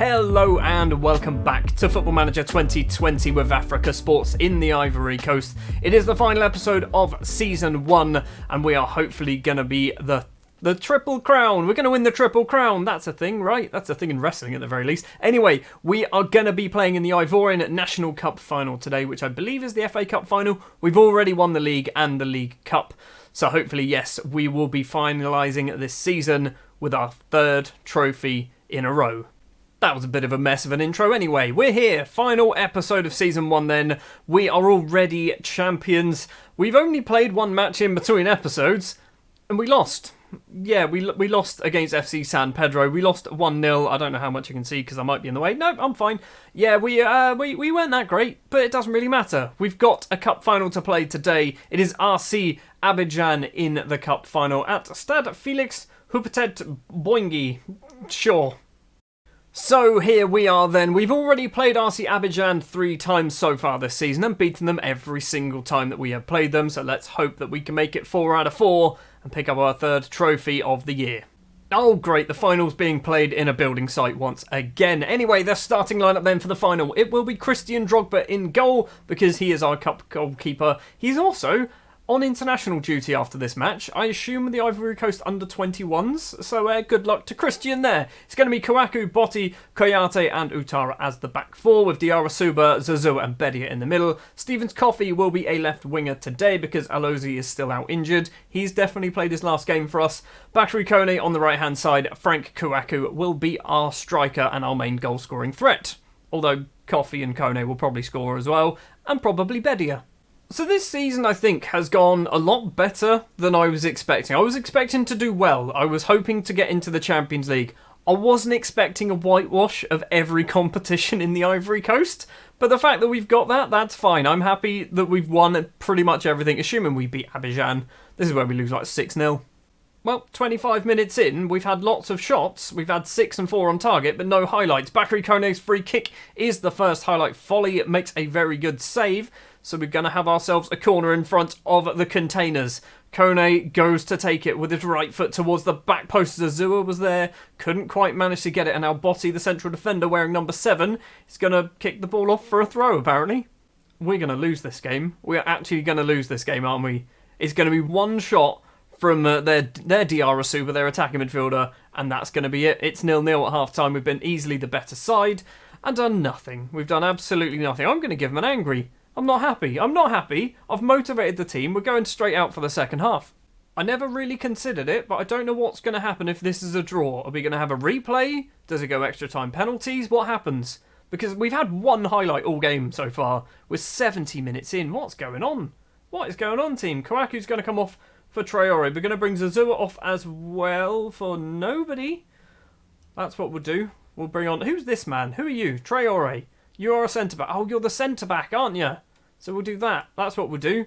Hello and welcome back to Football Manager 2020 with Africa Sports in the Ivory Coast. It is the final episode of Season 1 and we are hopefully going to be the Triple Crown. We're going to win the Triple Crown. That's a thing, right? That's a thing in wrestling at the very least. Anyway, we are going to be playing in the Ivorian National Cup final today, which I believe is the FA Cup final. We've already won the league and the League Cup. So hopefully, yes, we will be finalising this season with our third trophy in a row. That was a bit of a mess of an intro anyway. We're here, final episode of Season 1 then. We are already champions. We've only played one match in between episodes, and we lost. Yeah, we lost against FC San Pedro. We lost 1-0. I don't know how much you can see because I might be in the way. No, I'm fine. Yeah, we weren't that great, but it doesn't really matter. We've got a cup final to play today. It is RC Abdijan in the cup final at Stade Félix Houphouët-Boigny. Sure. So here we are then. We've already played RC Abidjan 3 times so far this season and beaten them every single time that we have played them. So let's hope that we can make it 4 out of 4 and pick up our third trophy of the year. Oh great, the final's being played in a building site once again. Anyway, the starting lineup then for the final. It will be Christian Drogba in goal because he is our cup goalkeeper. He's also on international duty after this match, I assume the Ivory Coast under-21s, so good luck to Christian there. It's going to be Kouakou, Botti, Koyate and Utara as the back four, with Diarra Suba, Zazu and Bedia in the middle. Stevens Coffey will be a left winger today because Alozi is still out injured. He's definitely played his last game for us. Bakary Kone on the right-hand side, Frank Kouakou will be our striker and our main goal-scoring threat. Although Coffey and Kone will probably score as well, and probably Bedia. So this season, I think, has gone a lot better than I was expecting. I was expecting to do well. I was hoping to get into the Champions League. I wasn't expecting a whitewash of every competition in the Ivory Coast. But the fact that we've got that, that's fine. I'm happy that we've won pretty much everything, assuming we beat Abidjan. This is where we lose like 6-0. Well, 25 minutes in, we've had lots of shots. We've had 6 and 4 on target, but no highlights. Bakary Kone's free kick is the first highlight. Folly makes a very good save. So we're going to have ourselves a corner in front of the containers. Kone goes to take it with his right foot towards the back post. Zazua was there, couldn't quite manage to get it. And now Botti, the central defender, wearing number 7, is going to kick the ball off for a throw, apparently. We're going to lose this game. We're actually going to lose this game, aren't we? It's going to be one shot from their Diarra Suba, their attacking midfielder, and that's going to be it. It's 0-0 at half-time. We've been easily the better side and done nothing. We've done absolutely nothing. I'm going to give them an angry. I'm not happy. I'm not happy. I've motivated the team. We're going straight out for the second half. I never really considered it, but I don't know what's going to happen if this is a draw. Are we going to have a replay? Does it go extra time penalties? What happens? Because we've had one highlight all game so far. We're 70 minutes in. What's going on? What is going on, team? Kouakou's going to come off for Traore. We're going to bring Zazua off as well for nobody. That's what we'll do. We'll bring on... Who's this man? Who are you? Traore. You are a centre-back. Oh, you're the centre-back, aren't you? So we'll do that. That's what we'll do.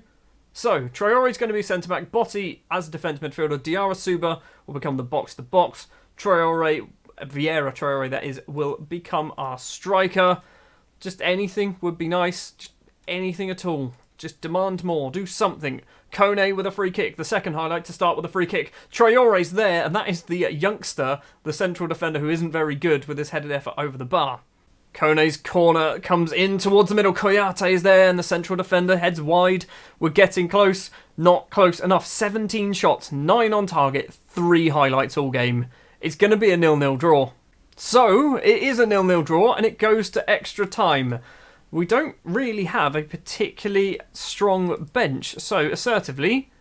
So, Traore's going to be centre-back. Botti as defence midfielder. Diarra Suba will become the box-to-box. Traore, Vieira Traore, that is, will become our striker. Just anything would be nice. Just anything at all. Just demand more. Do something. Kone with a free kick. The second highlight to start with a free kick. Traore's there, and that is the youngster, the central defender who isn't very good with his headed effort over the bar. Kone's corner comes in towards the middle. Koyate is there and the central defender heads wide. We're getting close. Not close enough. 17 shots, 9 on target, 3 highlights all game. It's going to be a 0-0 draw. So, it is a 0-0 draw and it goes to extra time. We don't really have a particularly strong bench. So, assertively,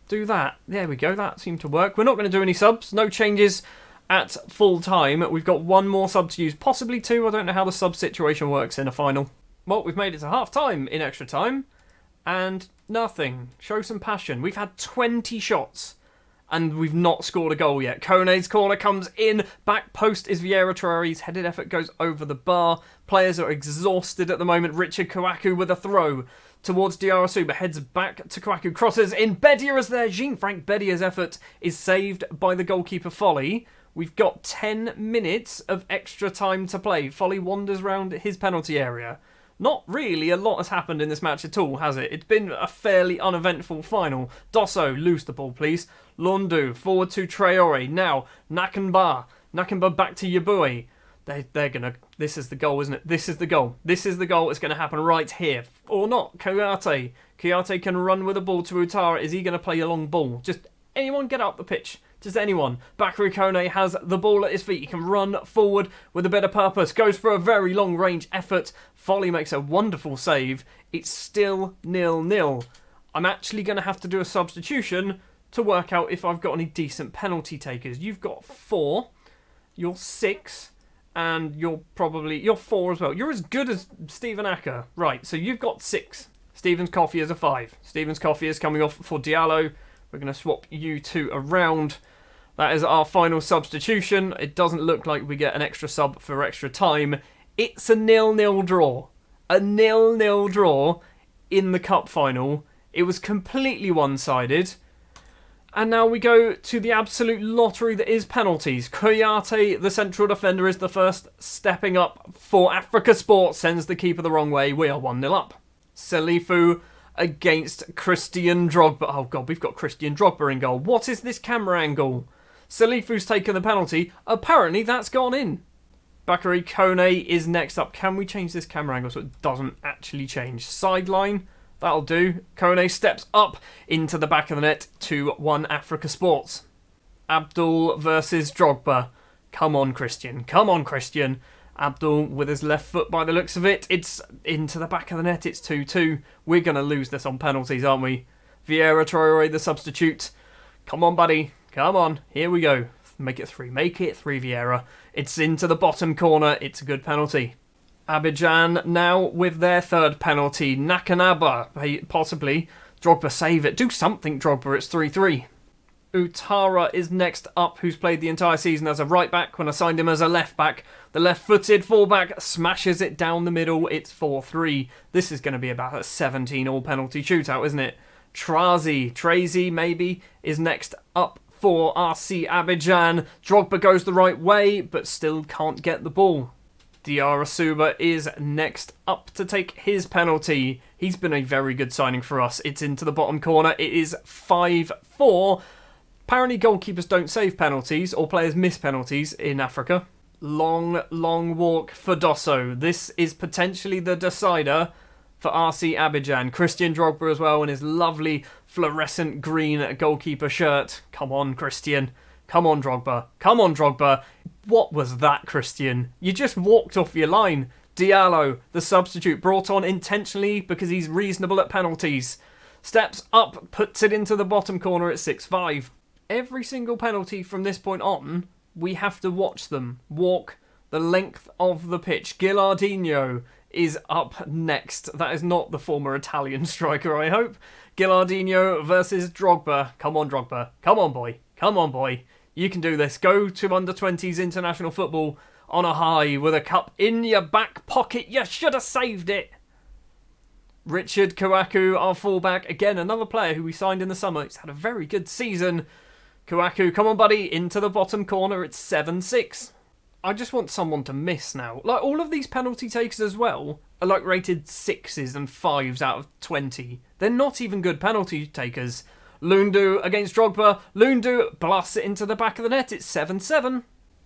do that. There we go. That seemed to work. We're not going to do any subs. No changes at full time. We've got one more sub to use, possibly 2. I don't know how the sub situation works in a final. Well, we've made it to half time in extra time and nothing. Show some passion. We've had 20 shots and we've not scored a goal yet. Kone's corner comes in. Back post is Vieira Traore's headed effort goes over the bar. Players are exhausted at the moment. Richard Kouakou with a throw towards Diarra Suba. Heads back to Kouakou. Crosses in. Bedia is there. Jean-Frank Bedia's effort is saved by the goalkeeper Folly. We've got 10 minutes of extra time to play. Folly wanders round his penalty area. Not really a lot has happened in this match at all, has it? It's been a fairly uneventful final. Dosso, loose the ball, please. Londu, forward to Traore. Now, Nakamba back to Yabui. They're gonna. This is the goal, isn't it? This is the goal. This is the goal. It's going to happen right here, or not? Kouyaté can run with the ball to Utara. Is he going to play a long ball? Just anyone get up the pitch. Just anyone. Bakary Kone has the ball at his feet. He can run forward with a bit of purpose. Goes for a very long range effort. Folly makes a wonderful save. It's still 0-0. I'm actually going to have to do a substitution to work out if I've got any decent penalty takers. You've got 4. You're 6. And you're 4 as well. You're as good as Stephen Acker. Right, so you've got 6. Stephen's Coffee is a 5. Stephen's Coffee is coming off for Diallo. We're going to swap you two around. That is our final substitution. It doesn't look like we get an extra sub for extra time. It's a 0-0 draw. A 0-0 draw in the cup final. It was completely one-sided. And now we go to the absolute lottery that is penalties. Kouyaté, the central defender, is the first stepping up for Africa Sports. Sends the keeper the wrong way. We are 1-0 up. Salifu against Christian Drogba. Oh God, we've got Christian Drogba in goal. What is this camera angle? Salifu's taken the penalty. Apparently that's gone in. Bakary Kone is next up. Can we change this camera angle so it doesn't actually change? Sideline. That'll do. Kone steps up into the back of the net to 1 Africa Sports. Abdul versus Drogba. Come on, Christian. Come on, Christian. Abdul with his left foot by the looks of it. It's into the back of the net. It's 2-2. We're going to lose this on penalties, aren't we? Vieira Traore, the substitute. Come on, buddy. Come on. Here we go. Make it 3. Make it 3, Vieira. It's into the bottom corner. It's a good penalty. Abidjan now with their third penalty. Nakanaba, possibly. Drogba save it. Do something, Drogba. It's 3-3. Utara is next up, who's played the entire season as a right back when I signed him as a left back. The left-footed fullback smashes it down the middle. It's 4-3. This is going to be about a 17 all-penalty shootout, isn't it? Trazy, maybe, is next up for RC Abdijan. Drogba goes the right way, but still can't get the ball. Diarra Suba is next up to take his penalty. He's been a very good signing for us. It's into the bottom corner. It is 5-4. Apparently goalkeepers don't save penalties, or players miss penalties in Africa. Long walk for Dosso. This is potentially the decider for RC Abidjan. Christian Drogba as well in his lovely fluorescent green goalkeeper shirt. Come on, Christian. Come on, Drogba. Come on, Drogba. What was that, Christian? You just walked off your line. Diallo, the substitute, brought on intentionally because he's reasonable at penalties. Steps up, puts it into the bottom corner at 6-5. Every single penalty from this point on, we have to watch them walk the length of the pitch. Gilardino is up next. That is not the former Italian striker, I hope. Gilardino versus Drogba. Come on, Drogba. Come on, boy. Come on, boy. You can do this. Go to under-20s international football on a high with a cup in your back pocket. You should have saved it. Richard Kouakou, our fullback. Again, another player who we signed in the summer. He's had a very good season. Kouakou, come on, buddy. Into the bottom corner. It's 7-6. I just want someone to miss now. Like, all of these penalty takers as well are like rated 6s and 5s out of 20. They're not even good penalty takers. Lundu against Drogba. Lundu blasts it into the back of the net. It's 7-7.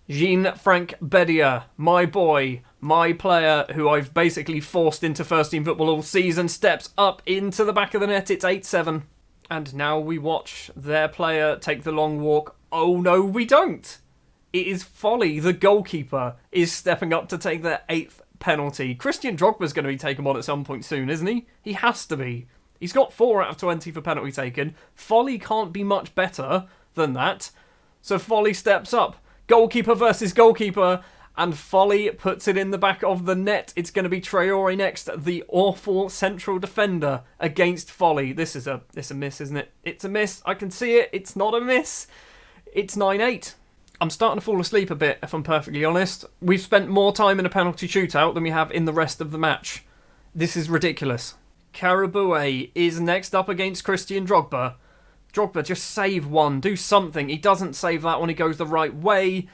Jean-Frank Bedia, my boy, my player, who I've basically forced into first-team football all season, steps up into the back of the net. It's 8-7. And now we watch their player take the long walk. Oh, no, we don't. It is Folly, the goalkeeper, is stepping up to take their 8th penalty. Christian Drogba's going to be taken on at some point soon, isn't he? He has to be. He's got 4 out of 20 for penalty taken. Folly can't be much better than that. So Folly steps up. Goalkeeper versus goalkeeper. And Folly puts it in the back of the net. It's going to be Traore next, the awful central defender against Folly. It's a miss, isn't it? It's a miss. I can see it. It's not a miss. It's 9-8. I'm starting to fall asleep a bit, if I'm perfectly honest. We've spent more time in a penalty shootout than we have in the rest of the match. This is ridiculous. Karaboué is next up against Christian Drogba. Drogba, just save one. Do something. He doesn't save that one. He goes the right way.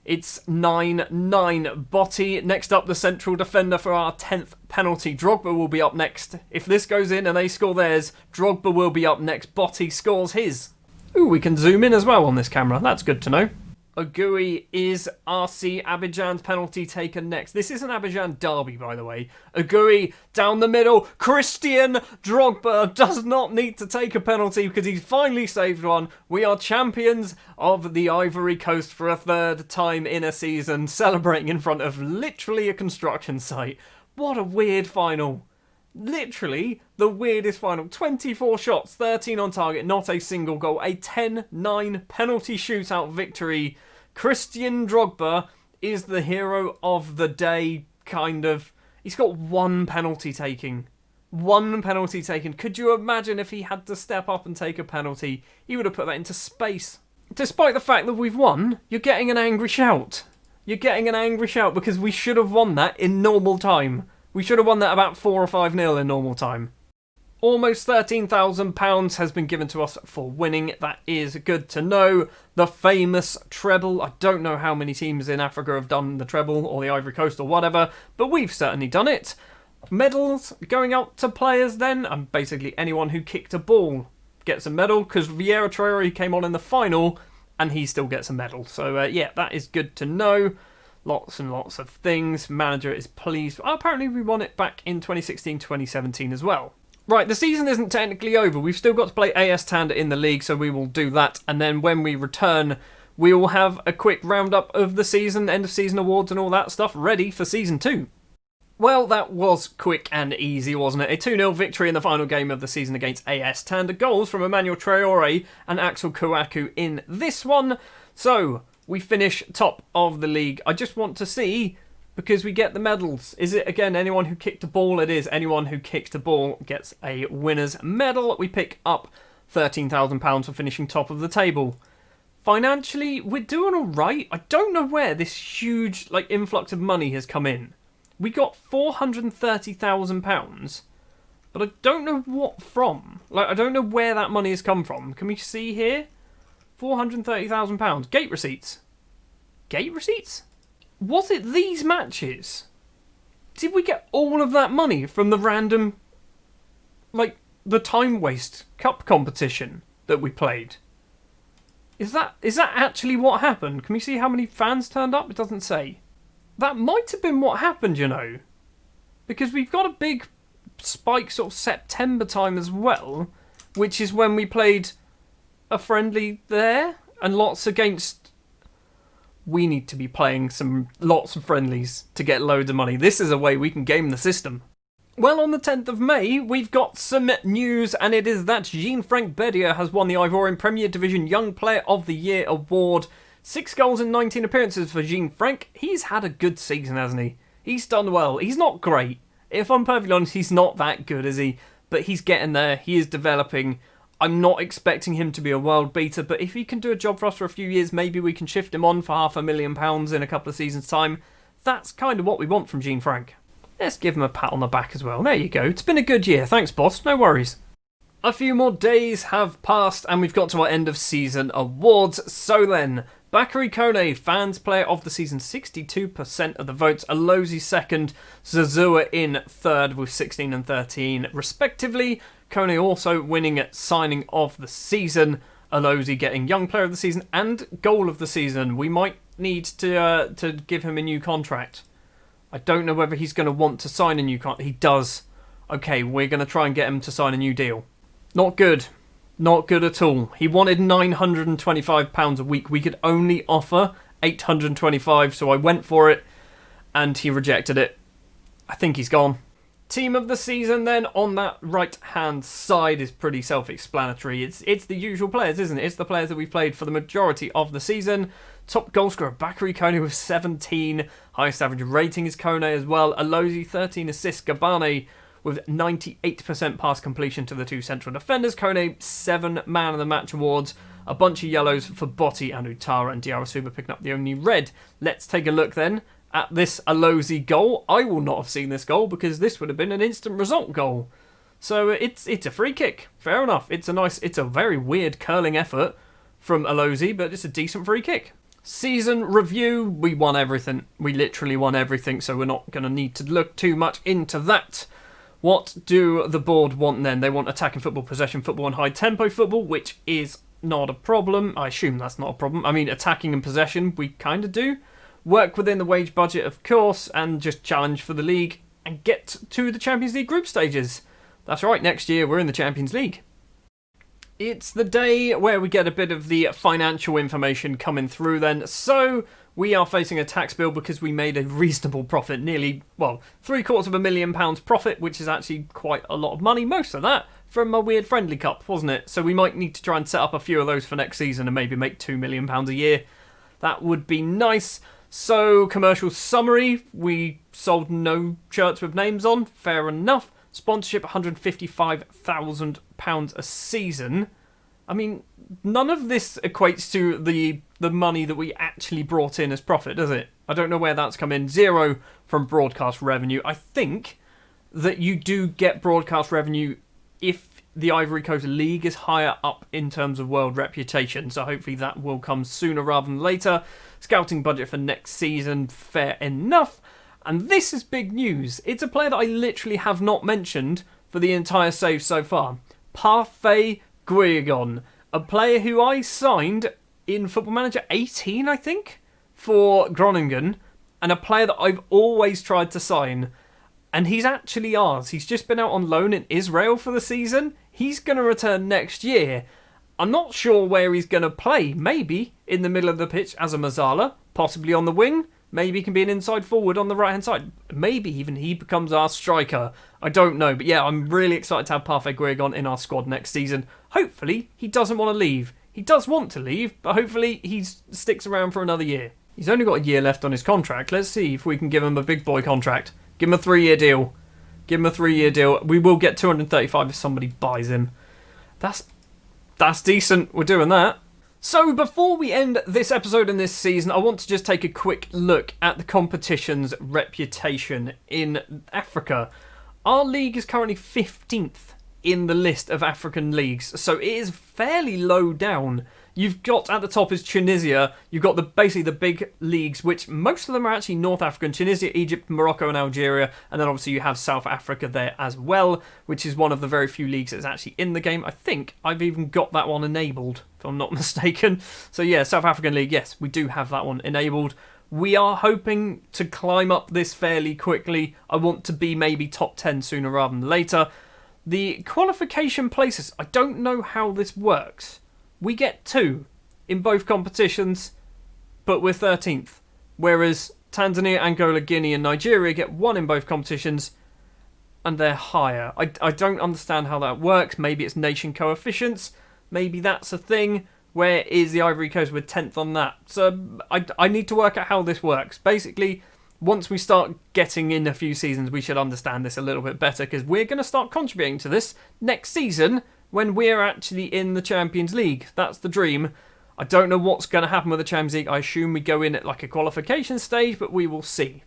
It's 9-9. Botti next up, the central defender for our 10th penalty. Drogba will be up next. If this goes in and they score theirs, Drogba will be up next. Botti scores his. Ooh, we can zoom in as well on this camera. That's good to know. Agui is RC Abdijan's penalty taken next. This is an Abidjan derby, by the way. Agui down the middle. Christian Drogba does not need to take a penalty because he's finally saved one. We are champions of the Ivory Coast for a third time in a season, celebrating in front of literally a construction site. What a weird final. Literally the weirdest final. 24 shots, 13 on target, not a single goal. A 10-9 penalty shootout victory. Christian Drogba is the hero of the day, kind of. He's got one penalty taking. One penalty taken. Could you imagine if he had to step up and take a penalty? He would have put that into space. Despite the fact that we've won, you're getting an angry shout. You're getting an angry shout because we should have won that in normal time. We should have won that about 4 or 5-0 in normal time. Almost £13,000 has been given to us for winning. That is good to know. The famous treble. I don't know how many teams in Africa have done the treble or the Ivory Coast or whatever, but we've certainly done it. Medals going out to players then, and basically anyone who kicked a ball gets a medal, because Vieira Traore came on in the final and he still gets a medal. So yeah, that is good to know. Lots and lots of things. Manager is pleased. Oh, apparently we won it back in 2016-2017 as well. Right, the season isn't technically over. We've still got to play AS Tanda in the league, so we will do that. And then when we return, we will have a quick roundup of the season, end of season awards and all that stuff ready for season 2. Well, that was quick and easy, wasn't it? A 2-0 victory in the final game of the season against AS Tanda. Goals from Emmanuel Traore and Axel Kouakou in this one. So we finish top of the league. I just want to see, because we get the medals. Is it, again, anyone who kicked a ball? It is. Anyone who kicked a ball gets a winner's medal. We pick up £13,000 for finishing top of the table. Financially, we're doing all right. I don't know where this huge influx of money has come in. We got £430,000, but I don't know what from. I don't know where that money has come from. Can we see here? £430,000. Gate receipts. Gate receipts? Was it these matches? Did we get all of that money from the random, the time waste cup competition that we played? Is that actually what happened? Can we see how many fans turned up? It doesn't say. That might have been what happened, you know. Because we've got a big spike sort of September time as well, which is when we played a friendly there, and lots against. We need to be playing lots of friendlies to get loads of money. This is a way we can game the system. Well, on the 10th of May, we've got some news, and it is that Jean-Franck Bedia has won the Ivorian Premier Division Young Player of the Year award. 6 goals in 19 appearances for Jean-Franck. He's had a good season, hasn't he? He's done well. He's not great. If I'm perfectly honest, he's not that good, is he? But he's getting there. He is developing. I'm not expecting him to be a world beater, but if he can do a job for us for a few years, maybe we can shift him on for £500,000 in a couple of seasons' time. That's kind of what we want from Jean-Franck. Let's give him a pat on the back as well. There you go. It's been a good year. Thanks, boss. No worries. A few more days have passed, and we've got to our end of season awards. So then, Bakary Kone, Fans Player of the Season, 62% of the votes. Alozi second, Zazua in third with 16 and 13 respectively. Kone also winning at Signing of the Season. Alozi getting Young Player of the Season and Goal of the Season. We might need to give him a new contract. I don't know whether he's going to want to sign a new contract. He does. Okay, we're going to try and get him to sign a new deal. Not good. Not good at all. He wanted £925 a week. We could only offer £825, so I went for it, and he rejected it. I think he's gone. Team of the season then, on that right-hand side, is pretty self-explanatory. It's the usual players, isn't it? It's the players that we've played for the majority of the season. Top goal scorer, Bakary Kone with 17. Highest average rating is Kone as well. Alozi, 13 assists. Gabane with 98% pass completion to the two central defenders. Kone, 7 Man of the Match awards. A bunch of yellows for Botti and Utara, and Diarra Suba picking up the only red. Let's take a look then at this Alozi goal. I will not have seen this goal because this would have been an instant result goal. So it's a free kick. Fair enough. It's a very weird curling effort from Alozi, but it's a decent free kick. Season review, we won everything. We literally won everything, so we're not going to need to look too much into that. What do the board want then? They want attacking football, possession football and high tempo football, which is not a problem. I assume that's not a problem. I mean, attacking and possession, we kind of do. Work within the wage budget, of course, and just challenge for the league and get to the Champions League group stages. That's right, next year we're in the Champions League. It's the day where we get a bit of the financial information coming through then. So we are facing a tax bill because we made a reasonable profit, nearly, well, £750,000 profit, which is actually quite a lot of money, most of that from a weird friendly cup, wasn't it? So we might need to try and set up a few of those for next season and maybe make £2 million a year. That would be nice. So, commercial summary, we sold no shirts with names on, fair enough. Sponsorship, £155,000 a season. I mean, none of this equates to the money that we actually brought in as profit, does it? I don't know where that's come in. 0 from broadcast revenue. I think that you do get broadcast revenue if the Ivory Coast League is higher up in terms of world reputation, so hopefully that will come sooner rather than later. Scouting budget for next season, fair enough. And this is big news. It's a player that I literally have not mentioned for the entire save so far. Parfait Guigon, a player who I signed in Football Manager 18, I think, for Groningen, and a player that I've always tried to sign. And he's actually ours. He's just been out on loan in Israel for the season. He's going to return next year. I'm not sure where he's going to play. Maybe in the middle of the pitch as a Mazzala, possibly on the wing. Maybe he can be an inside forward on the right-hand side. Maybe even he becomes our striker. I don't know. But yeah, I'm really excited to have Parfait Guigon in our squad next season. Hopefully, he doesn't want to leave. He does want to leave, but hopefully he sticks around for another year. He's only got a year left on his contract. Let's see if we can give him a big boy contract. Give him a 3-year deal. Give him a 3-year deal. We will get 235 if somebody buys him. That's decent. We're doing that. So before we end this episode and this season, I want to just take a quick look at the competition's reputation in Africa. Our league is currently 15th in the list of African leagues, so it is fairly low down. You've got at the top is Tunisia. You've got basically the big leagues, which most of them are actually North African. Tunisia, Egypt, Morocco and Algeria. And then obviously you have South Africa there as well, which is one of the very few leagues that's actually in the game. I think I've even got that one enabled, if I'm not mistaken. So yeah, South African League, yes, we do have that one enabled. We are hoping to climb up this fairly quickly. I want to be maybe top 10 sooner rather than later. The qualification places, I don't know how this works. We get 2 in both competitions, but we're 13th. Whereas Tanzania, Angola, Guinea and Nigeria get 1 in both competitions, and they're higher. I don't understand how that works. Maybe it's nation coefficients. Maybe that's a thing. Where is the Ivory Coast? We're 10th on that. So I need to work out how this works. Basically, once we start getting in a few seasons, we should understand this a little bit better, because we're going to start contributing to this next season when we're actually in the Champions League. That's the dream. I don't know what's going to happen with the Champions League. I assume we go in at like a qualification stage, but we will see.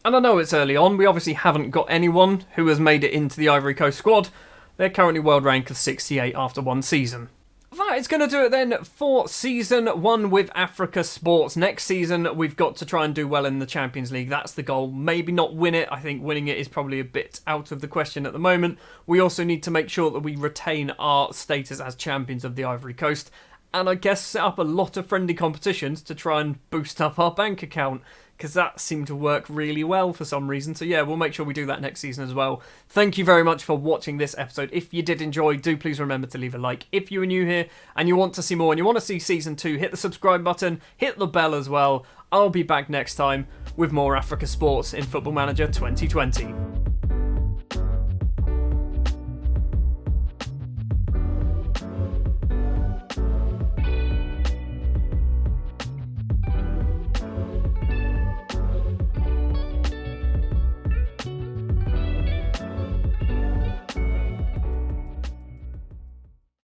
And I know it's early on. We obviously haven't got anyone who has made it into the Ivory Coast squad. They're currently world rank of 68 after 1 season. That is going to do it then for Season 1 with Africa Sports. Next season, we've got to try and do well in the Champions League. That's the goal. Maybe not win it. I think winning it is probably a bit out of the question at the moment. We also need to make sure that we retain our status as champions of the Ivory Coast. And I guess set up a lot of friendly competitions to try and boost up our bank account, because that seemed to work really well for some reason. So yeah, we'll make sure we do that next season as well. Thank you very much for watching this episode. If you did enjoy, do please remember to leave a like. If you are new here and you want to see more and you want to see Season 2, hit the subscribe button, hit the bell as well. I'll be back next time with more Africa Sports in Football Manager 2020.